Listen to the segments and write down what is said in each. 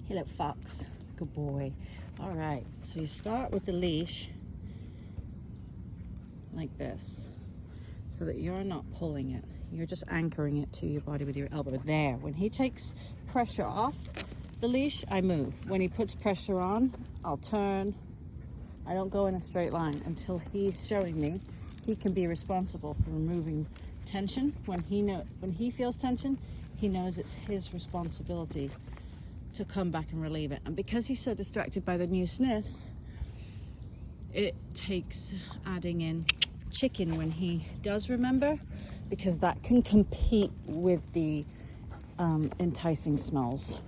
Hey, look, Fox. Good boy. All right, so you start with the leash like this so that you're not pulling it. You're just anchoring it to your body with your elbow. There. When he takes pressure off the leash, I move. When he puts pressure on, I'll turn. I don't go in a straight line until he's showing me he can be responsible for removing tension. When he feels tension, he knows it's his responsibility to come back and relieve it. And because he's so distracted by the new sniffs, it takes adding in chicken when he does remember, because that can compete with the enticing smells,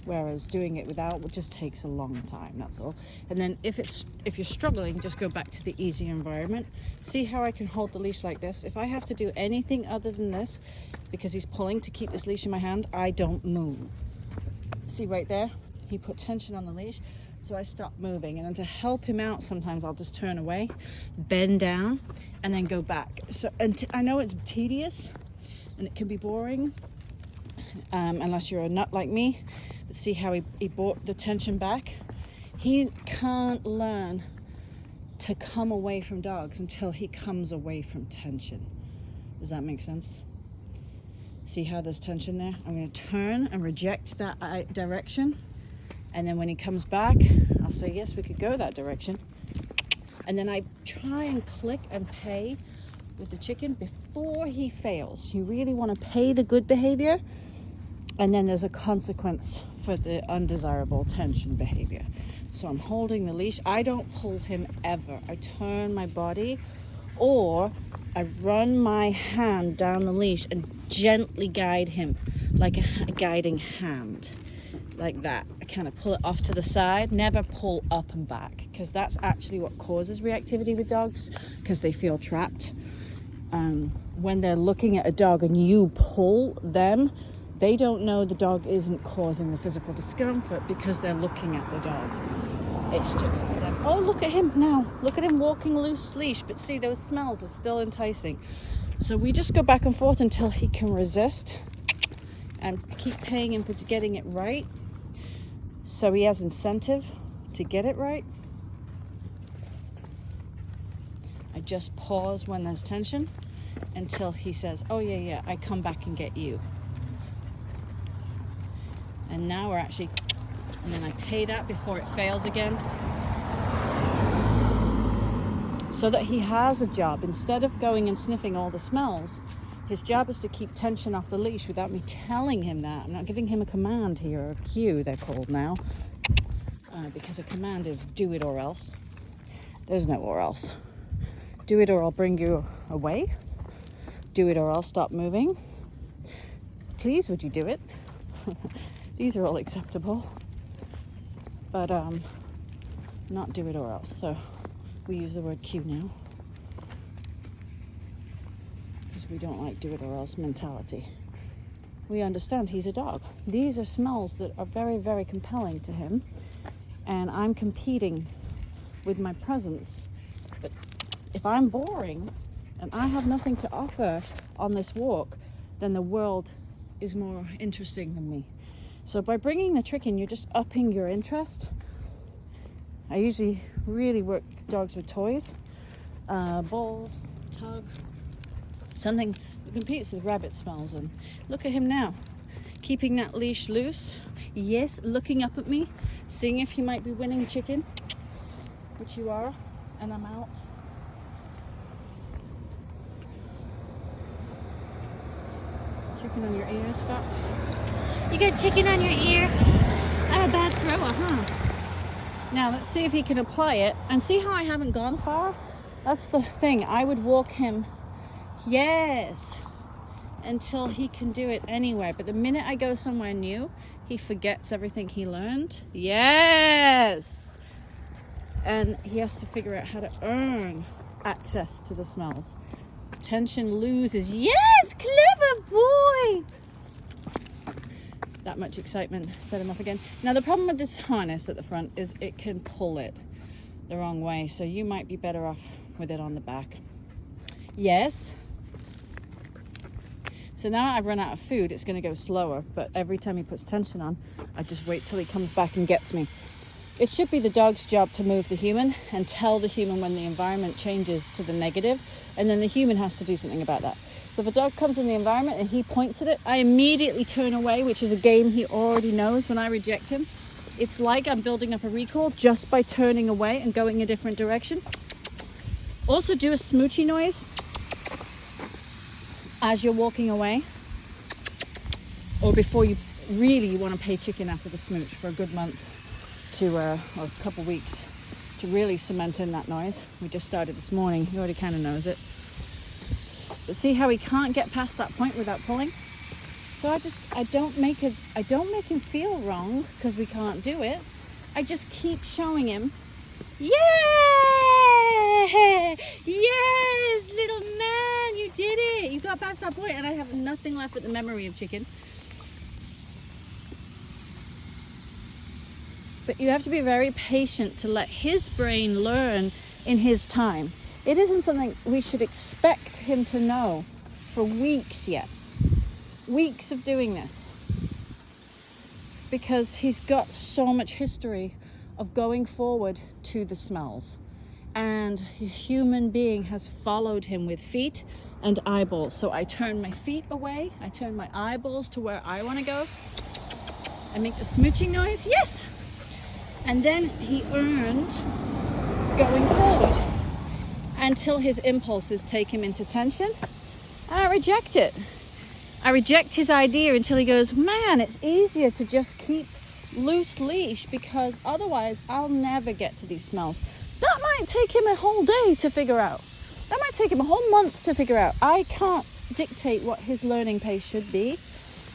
whereas doing it without just takes a long time. That's all. And then if you're struggling, just go back to the easier environment. See how I can hold the leash like this? If I have to do anything other than this, because he's pulling to keep this leash in my hand, I don't move. See right there, he put tension on the leash, so I stop moving. And then to help him out, sometimes I'll just turn away, bend down, and then go back. So, and I know it's tedious and it can be boring, unless you're a nut like me. But see how he brought the tension back? He can't learn to come away from dogs until he comes away from tension. Does that make sense? See how there's tension there? I'm going to turn and reject that direction. And then when he comes back, I'll say, yes, we could go that direction. And then I try and click and pay with the chicken before he fails. You really want to pay the good behavior. And then there's a consequence for the undesirable tension behavior. So I'm holding the leash. I don't pull him ever. I turn my body, or I run my hand down the leash and gently guide him like a guiding hand, like that. I kind of pull it off to the side, never pull up and back, because that's actually what causes reactivity with dogs, because they feel trapped. When they're looking at a dog and you pull them, they don't know the dog isn't causing the physical discomfort because they're looking at the dog. It's just them. Oh, look at him now. Look at him walking loose leash. But see, those smells are still enticing. So we just go back and forth until he can resist, and keep paying him for getting it right, so he has incentive to get it right. I just pause when there's tension until he says, oh yeah, I come back and get you. And now we're actually, and then I pay that before it fails again, so that he has a job. Instead of going and sniffing all the smells, his job is to keep tension off the leash without me telling him that. I'm not giving him a command here, or a cue they're called now, because a command is do it or else. There's no or else. Do it or I'll bring you away. Do it or I'll stop moving. Please, would you do it? These are all acceptable, but not do it or else. So we use the word cue now, because we don't like do it or else mentality. We understand he's a dog. These are smells that are very, very compelling to him, and I'm competing with my presence. But if I'm boring and I have nothing to offer on this walk, then the world is more interesting than me. So by bringing the trick in, you're just upping your interest. I usually really work dogs with toys, ball, tug, something that competes with rabbit smells. And look at him now, keeping that leash loose. Yes, looking up at me, seeing if he might be winning chicken, which you are, and I'm out. Chicken on your ears, Fox. You got chicken on your ear? I'm a bad thrower, huh? Now let's see if he can apply it, and see how I haven't gone far? That's the thing. I would walk him, yes, until he can do it anywhere. But the minute I go somewhere new, he forgets everything he learned. Yes! And he has to figure out how to earn access to the smells. Tension loses. Yes, clever boy! That much excitement set him off again. Now the problem with this harness at the front is it can pull it the wrong way, so you might be better off with it on the back. Yes. So now I've run out of food, it's going to go slower. But every time he puts tension on, I just wait till he comes back and gets me. It should be the dog's job to move the human and tell the human when the environment changes to the negative, and then the human has to do something about that. So if a dog comes in the environment and he points at it, I immediately turn away, which is a game he already knows when I reject him. It's like I'm building up a recall just by turning away and going a different direction. Also do a smoochy noise as you're walking away, or before you want to pay chicken after the smooch for a good month to or a couple weeks to really cement in that noise. We just started this morning. He already kind of knows it. But see how he can't get past that point without pulling? So I don't make him feel wrong because we can't do it. I just keep showing him, yeah, yes, little man, you did it. You got past that point, and I have nothing left but the memory of chicken. But you have to be very patient to let his brain learn in his time. It isn't something we should expect him to know for weeks yet. Weeks of doing this. Because he's got so much history of going forward to the smells. And a human being has followed him with feet and eyeballs. So I turn my feet away. I turn my eyeballs to where I want to go. I make the smooching noise. Yes! And then he earned going forward until his impulses take him into tension. And I reject it. I reject his idea until he goes, man, it's easier to just keep loose leash because otherwise I'll never get to these smells. That might take him a whole day to figure out. That might take him a whole month to figure out. I can't dictate what his learning pace should be.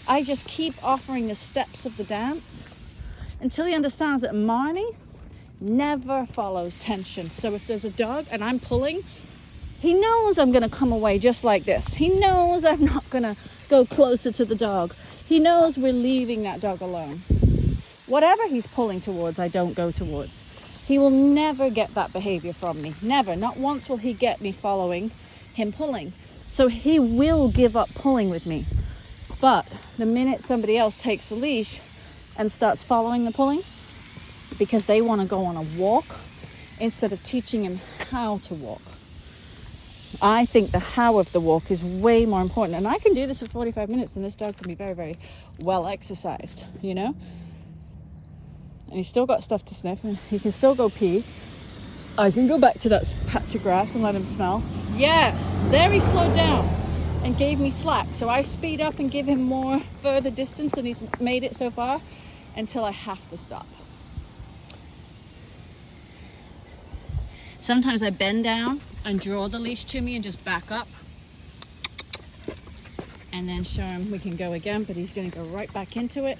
I just keep offering the steps of the dance until he understands that Marnie never follows tension. So if there's a dog and I'm pulling, he knows I'm going to come away just like this. He knows I'm not going to go closer to the dog. He knows we're leaving that dog alone. Whatever he's pulling towards, I don't go towards. He will never get that behavior from me. Never. Not once will he get me following him pulling. So he will give up pulling with me. But the minute somebody else takes the leash and starts following the pulling, because they want to go on a walk instead of teaching him how to walk. I think the how of the walk is way more important. And I can do this for 45 minutes and this dog can be very, very well exercised, you know? And he's still got stuff to sniff and he can still go pee. I can go back to that patch of grass and let him smell. Yes, there he slowed down and gave me slack. So I speed up and give him more further distance than he's made it so far until I have to stop. Sometimes I bend down and draw the leash to me and just back up and then show him we can go again, but he's going to go right back into it.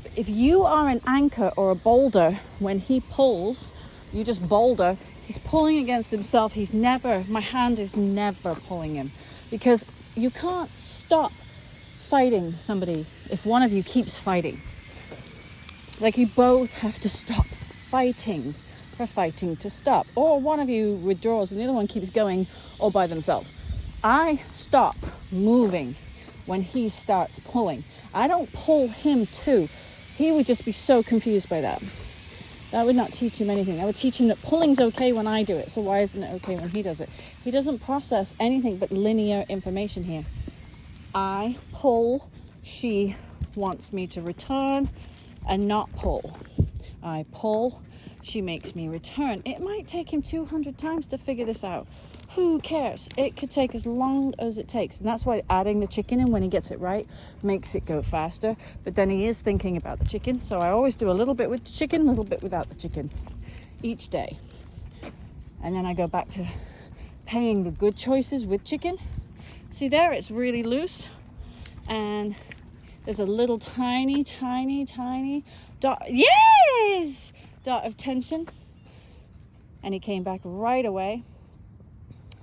But if you are an anchor or a boulder, when he pulls, you just boulder, he's pulling against himself. My hand is never pulling him, because you can't stop fighting somebody if one of you keeps fighting. Like, you both have to stop fighting for fighting to stop, or one of you withdraws and the other one keeps going all by themselves. I stop moving when he starts pulling. I don't pull him too. He would just be so confused by that. That would not teach him anything. I would teach him that pulling's okay when I do it, so why isn't it okay when he does it? He doesn't process anything but linear information here. I pull, she wants me to return and not pull. I pull, she makes me return. It might take him 200 times to figure this out. Who cares? It could take as long as it takes. And that's why adding the chicken in when he gets it right makes it go faster. But then he is thinking about the chicken. So I always do a little bit with the chicken, a little bit without the chicken each day. And then I go back to paying the good choices with chicken. See there, it's really loose. And there's a little tiny dot. Yes! Dot of tension, and he came back right away.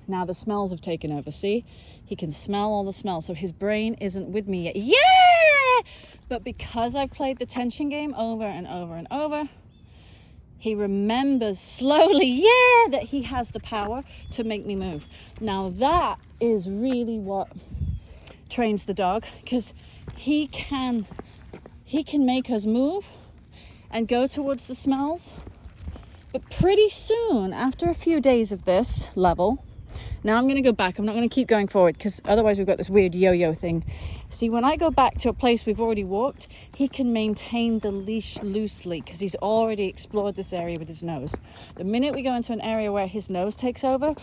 Now the smells have taken over. See, he can smell all the smells, so his brain isn't with me yet. Yeah, but because I've played the tension game over and over and over, he remembers slowly, that he has the power to make me move. Now that is really what trains the dog, because he can make us move and go towards the smells. But pretty soon, after a few days of this level, now I'm going to go back. I'm not going to keep going forward, because otherwise we've got this weird yo-yo thing. See, when I go back to a place we've already walked, he can maintain the leash loosely because he's already explored this area with his nose. The minute we go into an area where his nose takes over,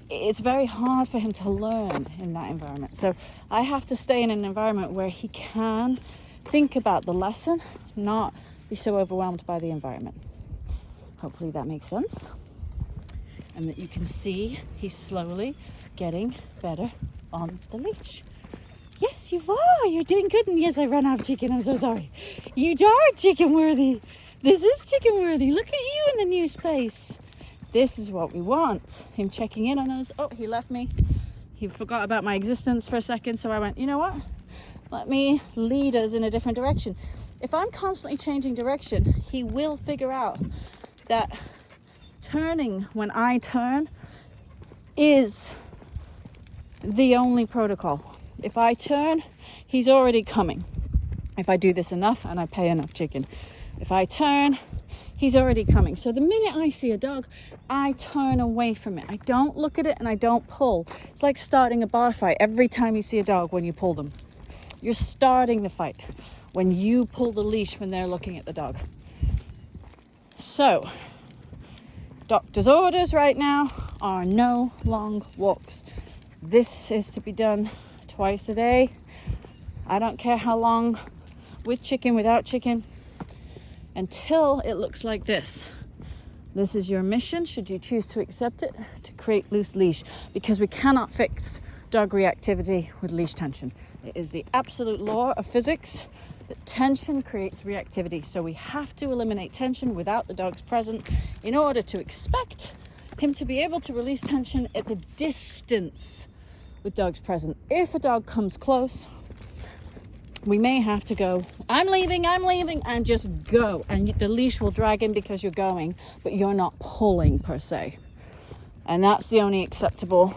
it's very hard for him to learn in that environment. So I have to stay in an environment where he can think about the lesson, not be so overwhelmed by the environment. Hopefully that makes sense. And that you can see he's slowly getting better on the leash. Yes, you are. You're doing good. And yes, I ran out of chicken. I'm so sorry. You are chicken worthy. This is chicken worthy. Look at you in the new space. This is what we want. Him checking in on us. Oh, he left me. He forgot about my existence for a second. So I went, you know what? Let me lead us in a different direction. If I'm constantly changing direction, he will figure out that turning when I turn is the only protocol. If I turn, he's already coming. If I do this enough and I pay enough chicken. If I turn, he's already coming. So the minute I see a dog, I turn away from it. I don't look at it and I don't pull. It's like starting a bar fight. Every time you see a dog, when you pull them, you're starting the fight when you pull the leash when they're looking at the dog. So, doctor's orders right now are no long walks. This is to be done twice a day. I don't care how long, with chicken, without chicken, until it looks like this. This is your mission, should you choose to accept it, to create loose leash, because we cannot fix dog reactivity with leash tension. It is the absolute law of physics that tension creates reactivity. So we have to eliminate tension without the dogs present in order to expect him to be able to release tension at the distance with dogs present. If a dog comes close, we may have to go, I'm leaving, and just go. And the leash will drag in because you're going, but you're not pulling per se. And that's the only acceptable.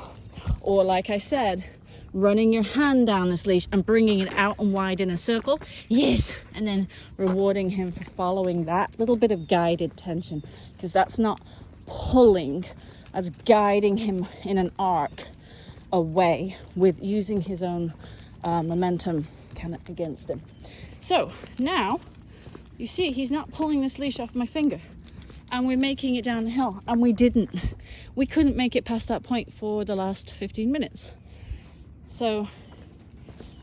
Or like I said, running your hand down this leash and bringing it out and wide in a circle. Yes. And then rewarding him for following that little bit of guided tension, because that's not pulling, that's guiding him in an arc away with using his own momentum kind of against him. So now you see he's not pulling this leash off my finger, and we're making it down the hill, and we couldn't make it past that point for the last 15 minutes. So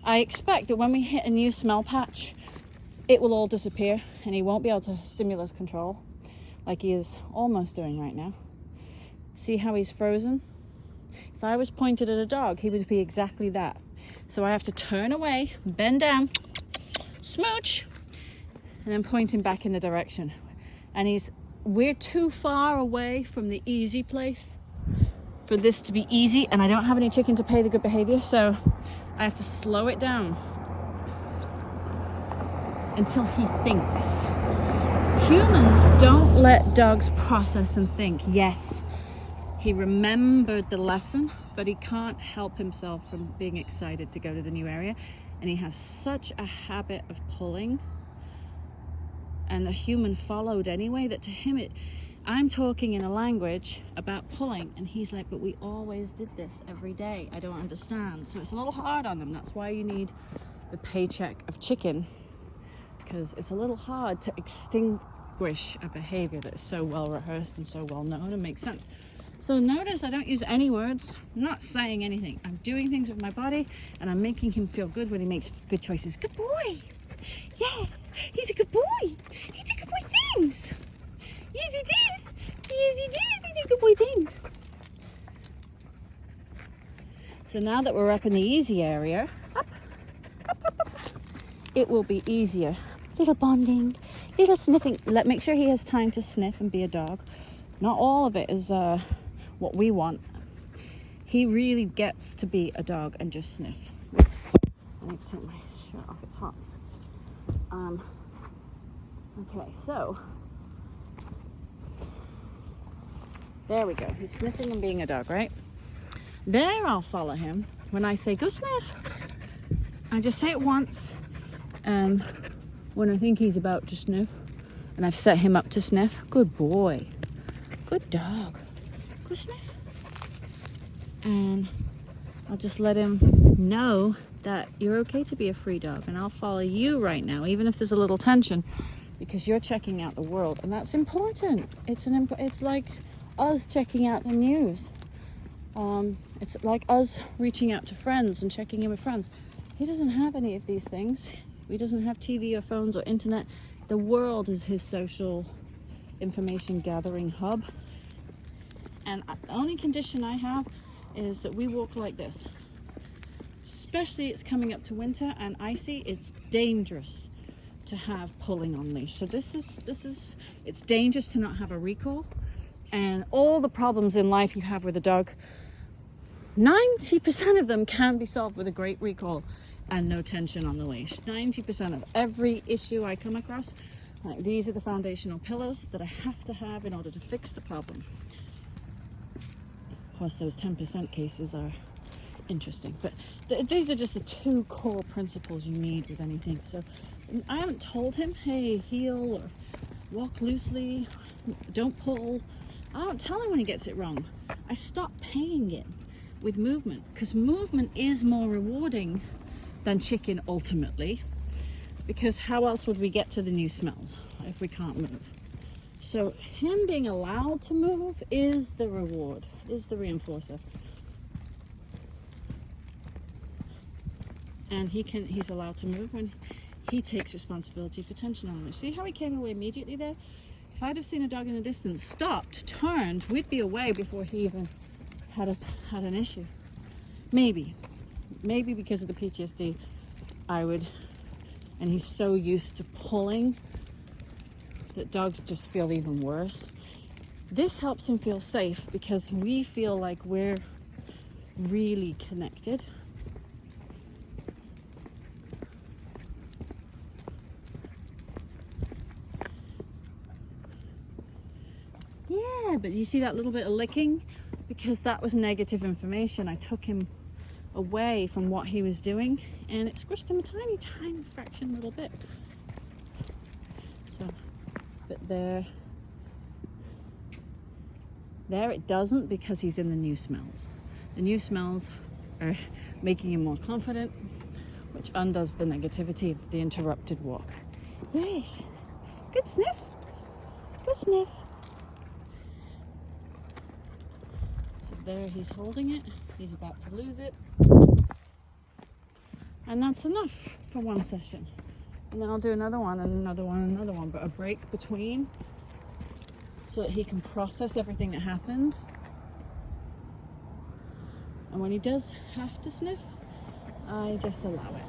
I expect that when we hit a new smell patch, it will all disappear and he won't be able to stimulus control like he is almost doing right now. See how he's frozen? If I was pointed at a dog, he would be exactly that. So I have to turn away, bend down, smooch, and then point him back in the direction. And we're too far away from the easy place for this to be easy, and I don't have any chicken to pay the good behavior, so I have to slow it down until he thinks. Humans don't let dogs process and think. Yes, he remembered the lesson, but he can't help himself from being excited to go to the new area, and he has such a habit of pulling, and the human followed anyway, that to him I'm talking in a language about pulling, and he's like, but we always did this every day. I don't understand. So it's a little hard on them. That's why you need the paycheck of chicken, because it's a little hard to extinguish a behavior that is so well rehearsed and so well known and makes sense. So notice I don't use any words. I'm not saying anything. I'm doing things with my body, and I'm making him feel good when he makes good choices. Good boy. Yeah, he's a good boy. He did good boy things. Yes, he did. Yes, he did. He did good boy things. So now that we're up in the easy area, up, it will be easier. Little bonding, little sniffing. Make sure he has time to sniff and be a dog. Not all of it is what we want. He really gets to be a dog and just sniff. Oops. I need to take my shirt off. It's hot. Okay, so there we go. He's sniffing and being a dog, right? There I'll follow him when I say, go sniff. I just say it once when I think he's about to sniff, and I've set him up to sniff. Good boy. Good dog. Go sniff. And I'll just let him know that you're okay to be a free dog, and I'll follow you right now, even if there's a little tension, because you're checking out the world, and that's important. It's like us checking out the news. It's like us reaching out to friends and checking in with friends. He doesn't have any of these things. He doesn't have TV or phones or internet. The world is his social information gathering hub. And the only condition I have is that we walk like this. Especially it's coming up to winter and icy, it's dangerous to have pulling on leash. So it's dangerous to not have a recall. And all the problems in life you have with a dog, 90% of them can be solved with a great recall and no tension on the leash. 90% of every issue I come across, like these are the foundational pillars that I have to have in order to fix the problem. Of course, those 10% cases are interesting, but these are just the two core principles you need with anything. So I haven't told him, hey, heel or walk loosely, don't pull. I don't tell him when he gets it wrong. I stop paying him with movement, because movement is more rewarding than chicken ultimately, because how else would we get to the new smells if we can't move? So him being allowed to move is the reward, is the reinforcer. And he's allowed to move when he takes responsibility for tension on it. See how he came away immediately there? If I'd have seen a dog in the distance, stopped, turned, we'd be away before he even had an issue. Maybe because of the PTSD, and he's so used to pulling that dogs just feel even worse. This helps him feel safe because we feel like we're really connected. Yeah, but you see that little bit of licking? Because that was negative information. I took him away from what he was doing, and it squished him a tiny fraction, little bit. So, but there it doesn't, because he's in the new smells. The new smells are making him more confident, which undoes the negativity of the interrupted walk. Yes, good sniff, good sniff. So there he's holding it. He's about to lose it. And that's enough for one session. And then I'll do another one and another one and another one, but a break between so that he can process everything that happened. And when he does have to sniff, I just allow it.